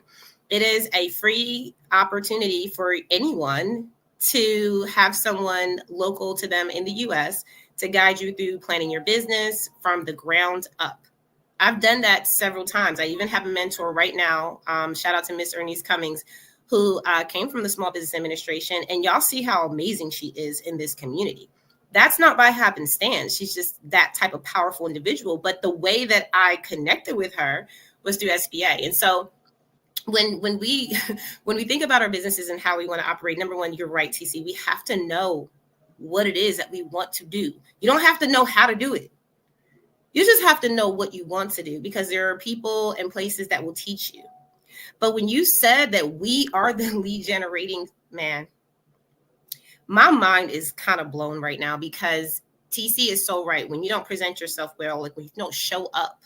It is a free opportunity for anyone to have someone local to them in the US to guide you through planning your business from the ground up. I've done that several times. I even have a mentor right now. Shout out to Miss Ernest Cummings, who came from the Small Business Administration. And y'all see how amazing she is in this community. That's not by happenstance. She's just that type of powerful individual. But the way that I connected with her was through SBA. And so when we think about our businesses and how we want to operate, number one, you're right, TeeCee, we have to know what it is that we want to do. You don't have to know how to do it. You just have to know what you want to do, because there are people and places that will teach you. But when you said that we are the lead generating, man, my mind is kind of blown right now, because TeeCee is so right. When you don't present yourself well, like when you don't show up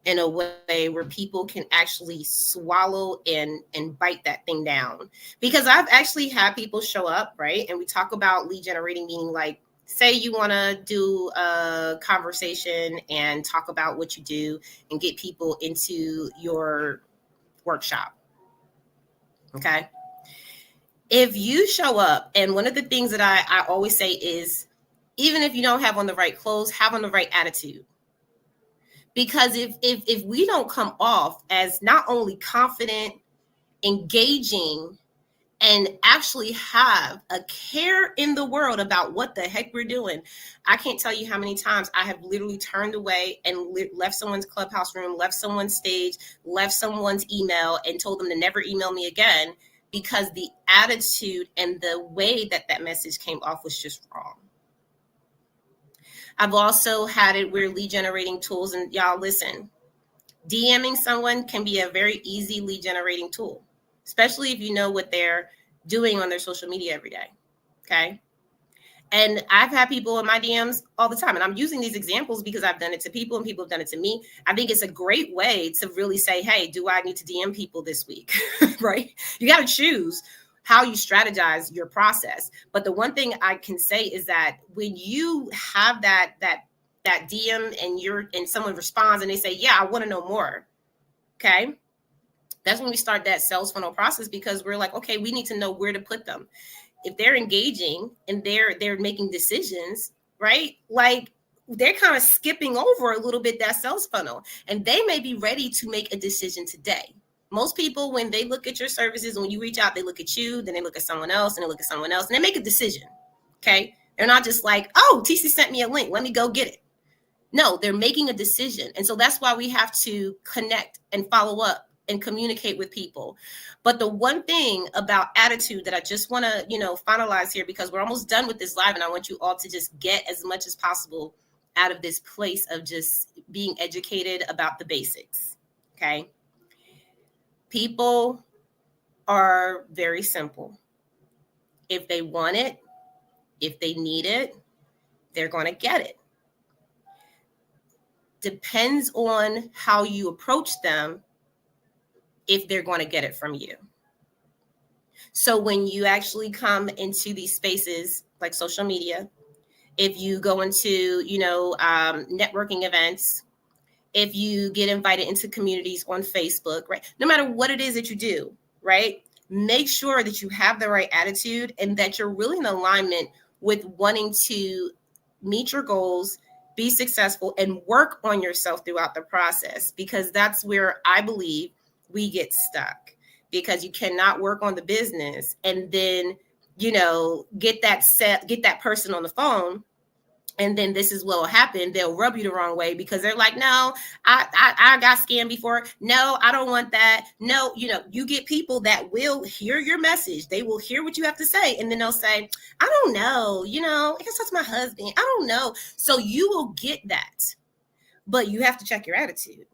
in a way where people can actually swallow and bite that thing down. Because I've actually had people show up, right? And we talk about lead generating, meaning like, say you want to do a conversation and talk about what you do and get people into your workshop. Okay. If you show up, and one of the things that I always say is, even if you don't have on the right clothes, have on the right attitude. Because if we don't come off as not only confident, engaging, and actually have a care in the world about what the heck we're doing, I can't tell you how many times I have literally turned away and left someone's clubhouse room, left someone's stage, left someone's email, and told them to never email me again, because the attitude and the way that that message came off was just wrong. I've also had it where lead generating tools, and y'all listen, DMing someone can be a very easy lead generating tool, especially if you know what they're doing on their social media every day. Okay. And I've had people in my DMs all the time, and I'm using these examples because I've done it to people and people have done it to me. I think it's a great way to really say, hey, do I need to DM people this week? Right? You got to choose how you strategize your process. But the one thing I can say is that when you have that DM and someone responds and they say, yeah, I want to know more. Okay. That's when we start that sales funnel process, because we're like, okay, we need to know where to put them. If they're engaging and they're making decisions, right? Like they're kind of skipping over a little bit that sales funnel, and they may be ready to make a decision today. Most people, when they look at your services, when you reach out, they look at you, then they look at someone else, and they look at someone else, and they make a decision. Okay. They're not just like, oh, TeeCee sent me a link, let me go get it. No, they're making a decision. And so that's why we have to connect and follow up and communicate with people. But the one thing about attitude that I just want to, finalize here, because we're almost done with this live, and I want you all to just get as much as possible out of this place of just being educated about the basics. Okay. People are very simple. If they want it, if they need it, they're going to get it. Depends on how you approach them if they're going to get it from you. So when you actually come into these spaces like social media, if you go into, networking events, if you get invited into communities on Facebook, right? No matter what it is that you do, right? Make sure that you have the right attitude and that you're really in alignment with wanting to meet your goals, be successful, and work on yourself throughout the process, because that's where I believe we get stuck, because you cannot work on the business and then, get that person on the phone. And then this is what will happen. They'll rub you the wrong way because they're like, no, I got scammed before. No, I don't want that. No, you get people that will hear your message. They will hear what you have to say. And then they'll say, I don't know, I guess that's my husband. I don't know. So you will get that. But you have to check your attitude.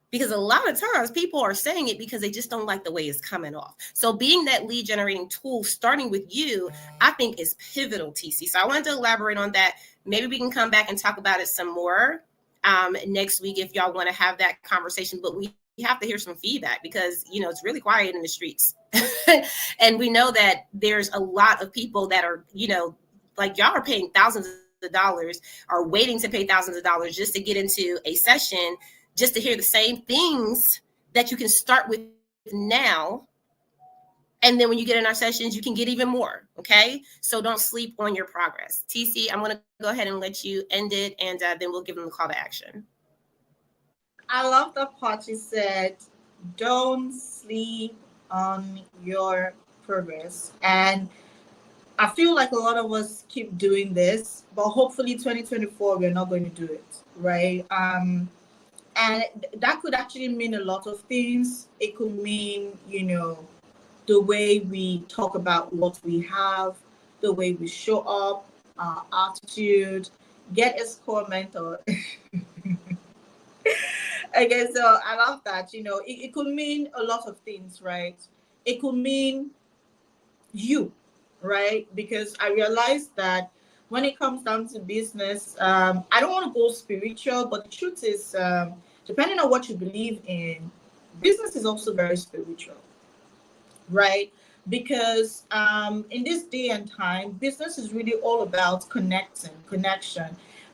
Because a lot of times people are saying it because they just don't like the way it's coming off. So being that lead generating tool, starting with you, I think is pivotal, TeeCee. So I wanted to elaborate on that. Maybe we can come back and talk about it some more next week if y'all want to have that conversation. But we have to hear some feedback because, it's really quiet in the streets. And we know that there's a lot of people that are, like y'all are paying thousands of dollars, are waiting to pay thousands of dollars just to get into a session, just to hear the same things that you can start with now. And then when you get in our sessions, you can get even more. Okay. So don't sleep on your progress. TeeCee, I'm going to go ahead and let you end it, and then we'll give them the call to action. I love the part you said, don't sleep on your progress. And I feel like a lot of us keep doing this, but hopefully 2024, we're not going to do it. Right. And that could actually mean a lot of things. It could mean, the way we talk about what we have, the way we show up, our attitude, get a score mentor. Okay, so I love that. It could mean a lot of things, right? It could mean you, right? Because I realized that when it comes down to business, I don't want to go spiritual, but the truth is, depending on what you believe in, business is also very spiritual, right? Because in this day and time, business is really all about connection.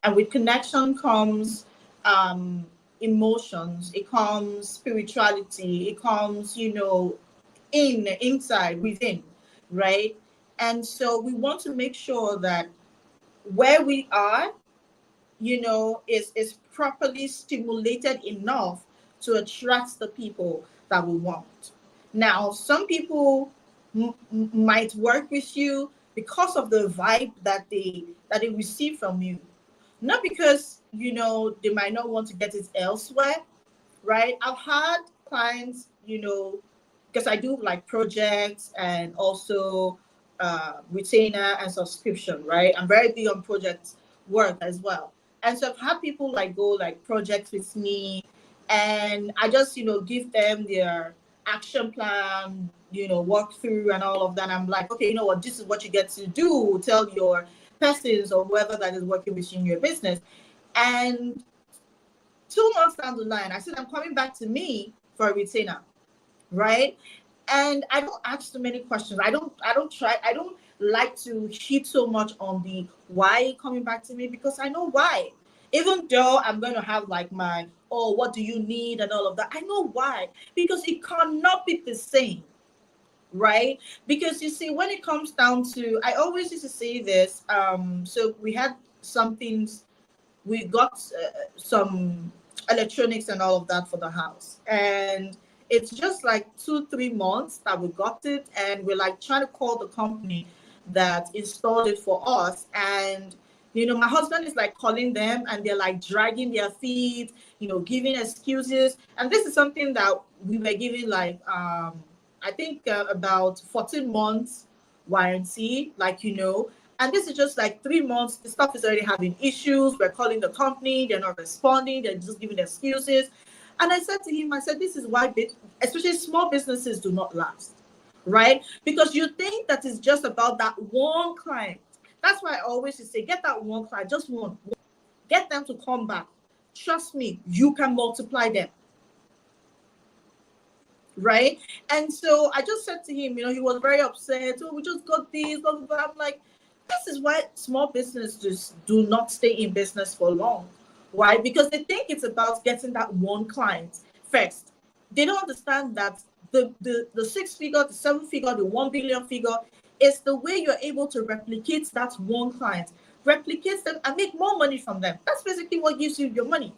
And with connection comes emotions, it comes spirituality, it comes, inside, within, right? And so we want to make sure that where we are, is properly stimulated enough to attract the people that we want. Now, some people might work with you because of the vibe that they receive from you, not because they might not want to get it elsewhere, right? I've had clients, because I do like projects and also retainer and subscription, right? I'm very big on project work as well. And so I've had people go projects with me, and I just, give them their action plan, work through and all of that. I'm like, okay, you know what, this is what you get to do. Tell your persons or whoever that is working with you in your business. And 2 months down the line, I said, I'm coming back to me for a retainer, right? And I don't ask too many questions. I don't like to hit so much on the why coming back to me, because I know why. Even though I'm going to have like my, oh, what do you need and all of that. I know why. Because it cannot be the same, right? Because you see, when it comes down to, I always used to say this. So we had some things, we got some electronics and all of that for the house, and it's just like 2 3 months that we got it, and we're like trying to call the company that installed it for us. And my husband is like calling them, and they're like dragging their feet, giving excuses. And this is something that we were giving like I think about 14 months warranty, like and this is just like 3 months. The stuff is already having issues. We're calling the company. They're not responding. They're just giving excuses. And I said to him, I said, this is why, especially small businesses, do not last, right? Because you think that it's just about that one client. That's why I always say, get that one client, just one. Get them to come back. Trust me, you can multiply them. Right? And so I just said to him, he was very upset. Oh, we just got this, blah, blah, blah. I'm like, this is why small businesses do not stay in business for long. Why? Because they think it's about getting that one client first. They don't understand that the 6-figure, the 7-figure, the 1 billion figure is the way you're able to replicate that one client, replicate them and make more money from them. That's basically what gives you your money.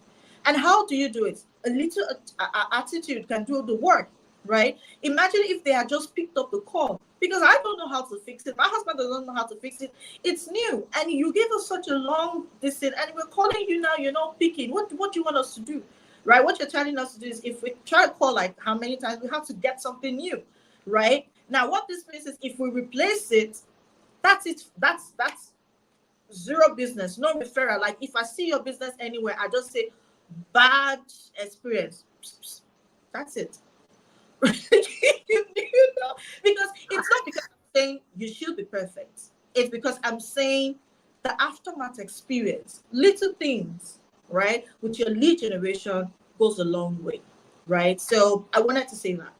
And how do you do it? A little attitude can do the work, right? Imagine if they had just picked up the call, because I don't know how to fix it. My husband doesn't know how to fix it. It's new, and you gave us such a long distance, and we're calling you now. You're not picking. What do you want us to do, right? What you're telling us to do is, if we try to call like how many times, we have to get something new, right? Now, what this means is, if we replace it, that's it. That's zero business, no referral. Like if I see your business anywhere, I just say bad experience. That's it. Because it's not because I'm saying you should be perfect. It's because I'm saying the aftermath experience, little things, right, with your lead generation goes a long way, right? So I wanted to say that.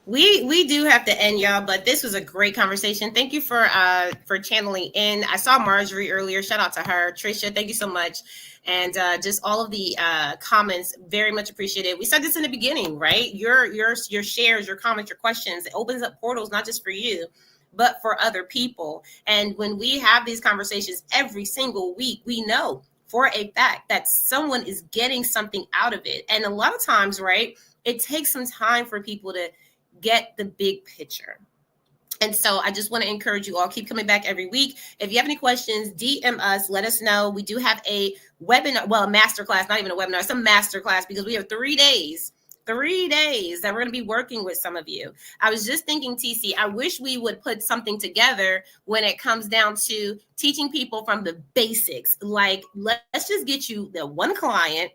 We do have to end, y'all, but this was a great conversation. Thank you for channeling in. I saw Marjorie earlier. Shout out to her. Trisha, thank you so much. And just all of the comments, very much appreciated. We said this in the beginning, right? Your shares, your comments, your questions, it opens up portals, not just for you, but for other people. And when we have these conversations every single week, we know for a fact that someone is getting something out of it. And a lot of times, right, it takes some time for people to get the big picture. And so I just want to encourage you all, keep coming back every week. If you have any questions, DM us, let us know. We do have a webinar, well, a masterclass, not even a webinar, it's a masterclass, because we have 3 days that we're going to be working with some of you. I was just thinking, TeeCee, I wish we would put something together when it comes down to teaching people from the basics. Like, let's just get you the one client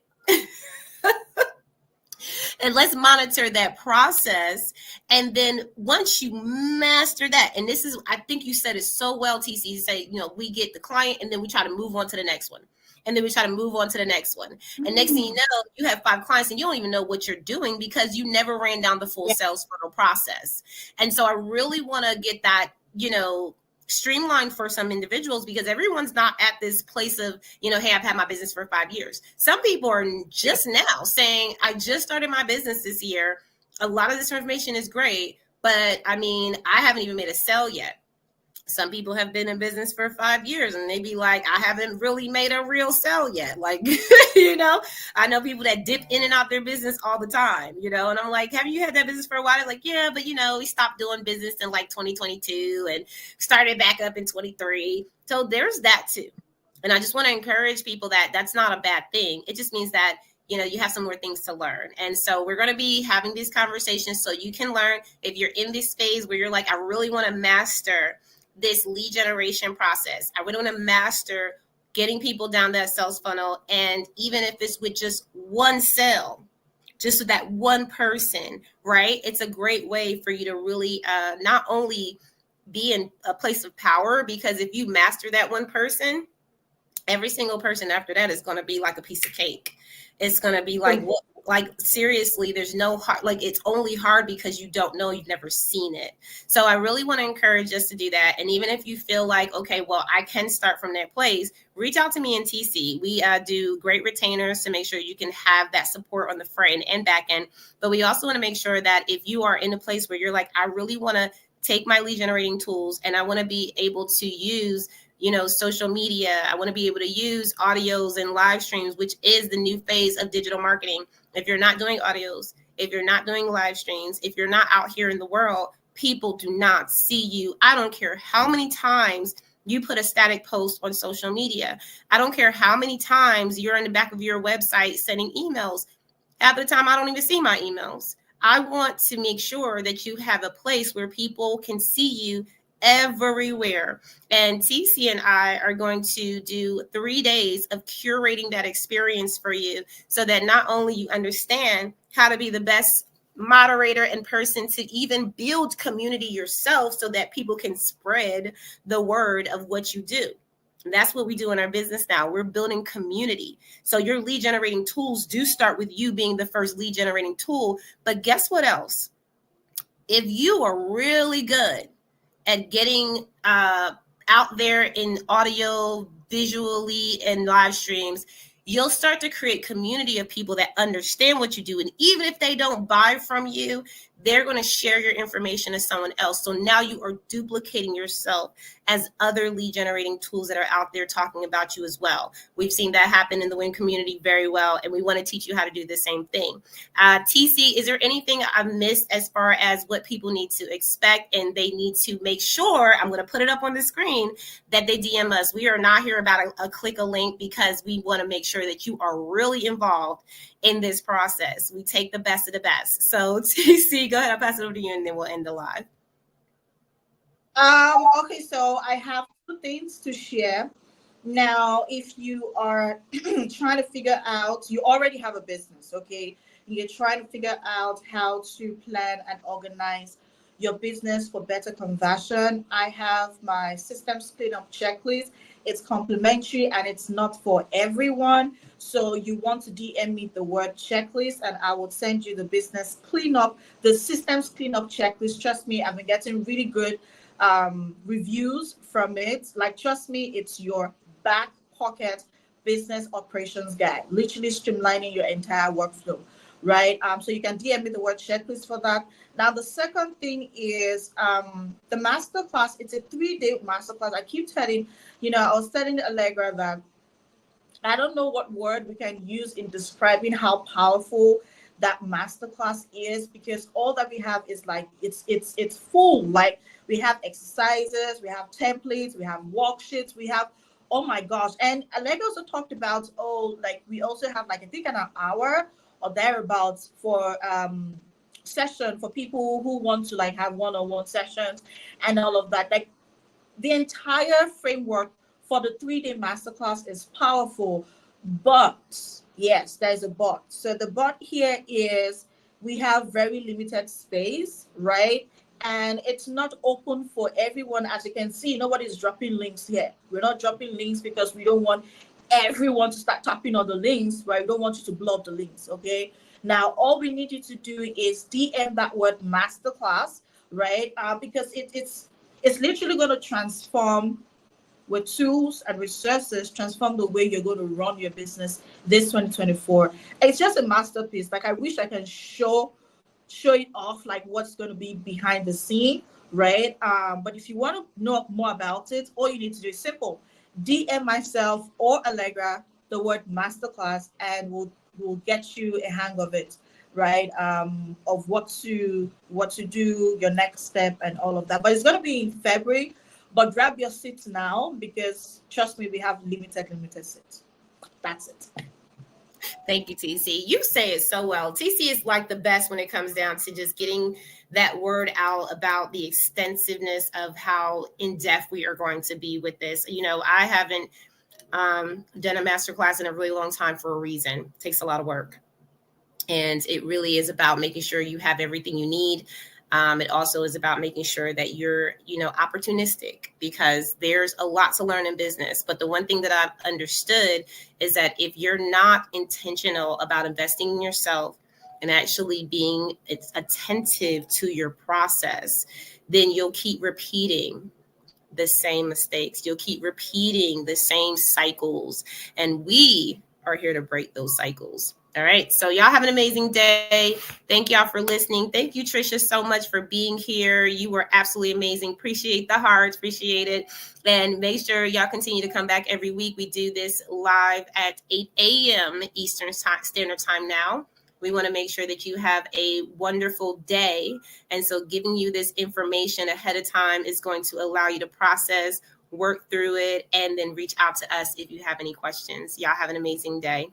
and let's monitor that process. And then once you master that, and this is, I think you said it so well, TeeCee, you say, we get the client and then we try to move on to the next one. And then we try to move on to the next one. And next thing you know, you have 5 clients and you don't even know what you're doing because you never ran down the full sales funnel process. And so I really want to get that, streamlined for some individuals, because everyone's not at this place of, hey, I've had my business for 5 years. Some people are just now saying, I just started my business this year. A lot of this information is great, but I haven't even made a sale yet. Some people have been in business for 5 years and they be like, I haven't really made a real sale yet. Like, I know people that dip in and out their business all the time, and I'm like, have you had that business for a while? They're like, yeah, but we stopped doing business in like 2022 and started back up in 23. So there's that too. And I just want to encourage people that that's not a bad thing. It just means that you have some more things to learn. And so we're going to be having these conversations so you can learn. If you're in this phase where you're like, I really want to master this lead generation process, I really want to master getting people down that sales funnel. And even if it's with just one sale, just with that one person, right? It's a great way for you to really not only be in a place of power, because if you master that one person, every single person after that is going to be like a piece of cake. It's going to be like, Like, seriously, there's no hard, like, it's only hard because you don't know, you've never seen it. So I really want to encourage us to do that. And even if you feel like, okay, well, I can start from that place, reach out to me in TeeCee. We do great retainers to make sure you can have that support on the front and back end. But we also want to make sure that if you are in a place where you're like, I really want to take my lead generating tools and I want to be able to use, social media. I want to be able to use audios and live streams, which is the new phase of digital marketing. If you're not doing audios, if you're not doing live streams, if you're not out here in the world, people do not see you. I don't care how many times you put a static post on social media. I don't care how many times you're in the back of your website sending emails. Half the time, I don't even see my emails. I want to make sure that you have a place where people can see you everywhere. And TeeCee and I are going to do 3 days of curating that experience for you so that not only you understand how to be the best moderator and person to even build community yourself so that people can spread the word of what you do. And that's what we do in our business now. We're building community. So your lead generating tools do start with you being the first lead generating tool. But guess what else? If you are really good at getting out there in audio, visually, and live streams, you'll start to create community of people that understand what you do. And even if they don't buy from you, they're going to share your information to someone else. So now you are duplicating yourself as other lead generating tools that are out there talking about you as well. We've seen that happen in the WIN community very well, and we want to teach you how to do the same thing. TeeCee, is there anything I missed as far as what people need to expect and they need to make sure, I'm going to put it up on the screen, that they DM us? We are not here about a click a link, because we want to make sure that you are really involved in this process. We take the best of the best. So TeeCee, go ahead, I'll pass it over to you and then we'll end the live. Okay, so I have 2 things to share. Now, if you are trying to figure out, you already have a business, okay? You're trying to figure out how to plan and organize your business for better conversion. I have my systems cleanup checklist. It's complimentary and it's not for everyone. So you want to DM me the word checklist and I will send you the business cleanup, the systems cleanup checklist. Trust me, I've been getting really good reviews from it. Like, trust me, it's your back pocket business operations guide, literally streamlining your entire workflow, right? So you can DM me the word checklist for that. Now, the second thing is the masterclass. It's a 3-day masterclass. I keep telling, I was telling Allegra that I don't know what word we can use in describing how powerful that masterclass is, because all that we have is like it's full. Like, we have exercises, we have templates, we have worksheets, we have, oh my gosh. And Allegra also talked about, like, we also have, like, I think an hour or thereabouts for session for people who want to, like, have one-on-one sessions and all of that. Like, the entire framework for the 3-day masterclass is powerful, but yes, there's a but. So the but here is we have very limited space, right? And it's not open for everyone. As you can see, nobody's dropping links here. We're not dropping links because we don't want everyone to start tapping on the links, right? We don't want you to blow up the links, okay? Now, all we need you to do is DM that word masterclass, right? Because it's literally going to transform, with tools and resources, transform the way you're going to run your business this 2024. It's just a masterpiece. Like, I wish I can show it off, like what's going to be behind the scene, right? But if you want to know more about it, all you need to do is simple. DM myself or Allegra the word masterclass, and we'll get you a hang of it, right? Of what to do, your next step, and all of that. But it's going to be in February. But grab your seats now, because trust me, we have limited seats. That's it. Thank you, TeeCee. You say it so well. TeeCee is like the best when it comes down to just getting that word out about the extensiveness of how in depth we are going to be with this. I haven't done a masterclass in a really long time for a reason. It takes a lot of work. And it really is about making sure you have everything you need. It also is about making sure that you're, opportunistic, because there's a lot to learn in business. But the one thing that I've understood is that if you're not intentional about investing in yourself and actually being attentive to your process, then you'll keep repeating the same mistakes. You'll keep repeating the same cycles. And we are here to break those cycles. All right. So y'all have an amazing day. Thank y'all for listening. Thank you, Trisha, so much for being here. You were absolutely amazing. Appreciate the hearts. Appreciate it. And make sure y'all continue to come back every week. We do this live at 8 a.m. Eastern Standard Time now. We want to make sure that you have a wonderful day. And so giving you this information ahead of time is going to allow you to process, work through it, and then reach out to us if you have any questions. Y'all have an amazing day.